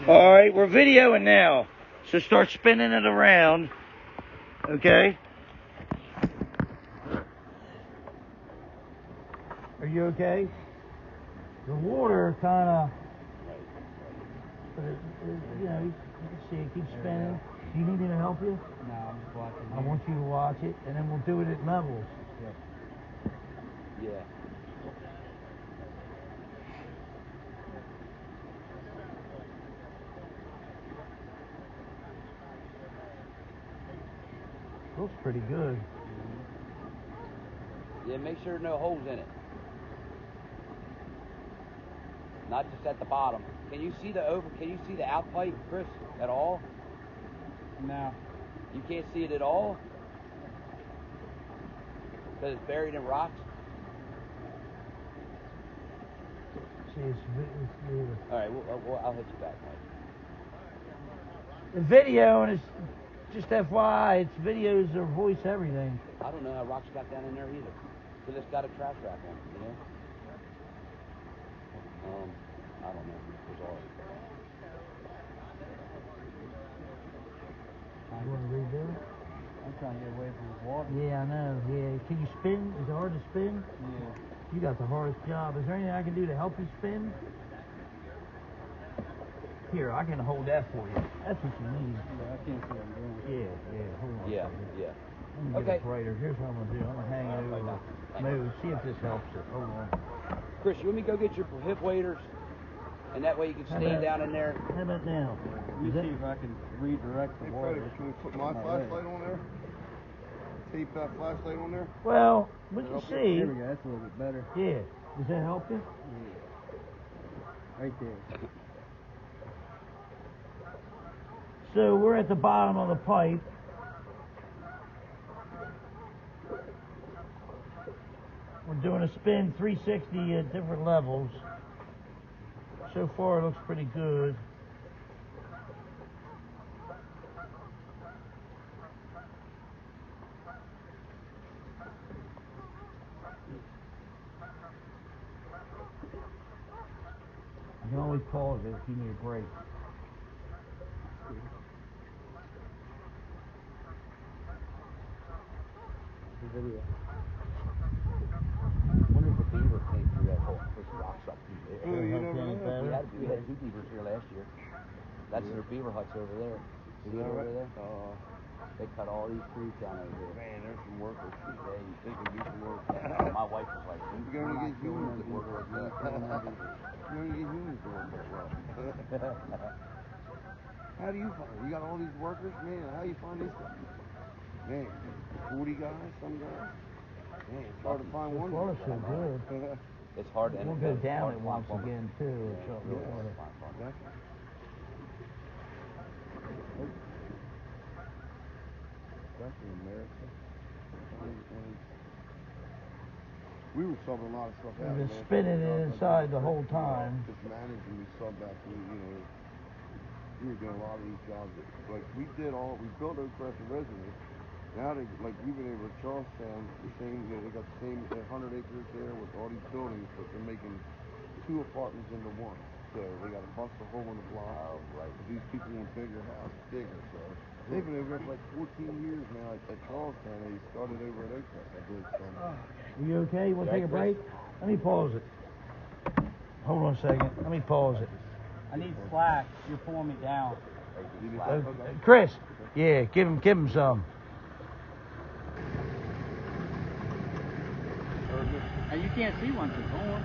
All right, we're videoing now. So start spinning it around. Okay? Are you okay? The water kind of, you know, you can see it keeps spinning. Do you need me to help you? No, I'm just watching. I want you to watch it, and then we'll do it at levels. Yeah. Looks pretty good. Yeah, make sure no holes in it. Not just at the bottom. Can you see the out pipe, Chris, at all? No. You can't see it at all? Because it's buried in rocks? See, it's all right, I'll hit you back, Mike. The video, and it's just FYI, it's videos or voice everything. I don't know how rocks got down in there either. Because it's got a trash wrap on it, you know? I don't know. Bizarre. You want to redo it? I'm trying to get away from the water. Yeah, I know. Yeah. Can you spin? Is it hard to spin? Yeah. You got the hardest job. Is there anything I can do to help you spin? Here, I can hold that for you. That's what you need. Yeah, I can't see what I'm doing. Yeah. Hold on. Yeah. Let me get it brighter. Here's what I'm going to do. I'm going to hang it over. Move. See if this helps it. Hold on. Chris, you want me to go get your hip waders? And that way you can stand down in there. How about now? Let me see if I can redirect the water. Can we put my flashlight on there? Tape that flashlight on there? Well, we can see. There we go. That's a little bit better. Yeah. Does that help you? Yeah. Right there. So we're at the bottom of the pipe. We're doing a spin 360 at different levels. So far it looks pretty good. You can always pause it if you need a break. Video. I wonder if a beaver came through that hole. There's rocks up through there. You never know. We had 2 beavers here last year. That's their beaver huts over there. See it over there? They cut all these trees down over here. Man, there's some workers. They can do some work. My wife was like, You can only get humans that work like that. You can only get humans to work that well. How do you find it? You got all these workers? Man, how do you find these guys? Man, 40 guys, some guys? Man, it's hard to find one. So far, so good. It's hard. We'll go down it once again, too. Especially in America. We were subbing a lot of stuff out. We've been spinning it inside the whole time. Just managing these sub back to, we were doing a lot of these jobs. Like, we built Oak Residence. Now we've been able to Charlestown, the same, they got the same 100 acres there with all these buildings, but they're making 2 apartments into one. So they got to bust a hole in the block. Oh, right. These people want bigger houses, bigger. So they've been over there for like 14 years now at Charlestown. They started over at Oak I believe. So. Are you okay? You want to take a break? Let me pause it. Hold on a second. Let me pause it. I need slack. You're pulling me down. Chris, yeah, give him some. And you can't see once it's on.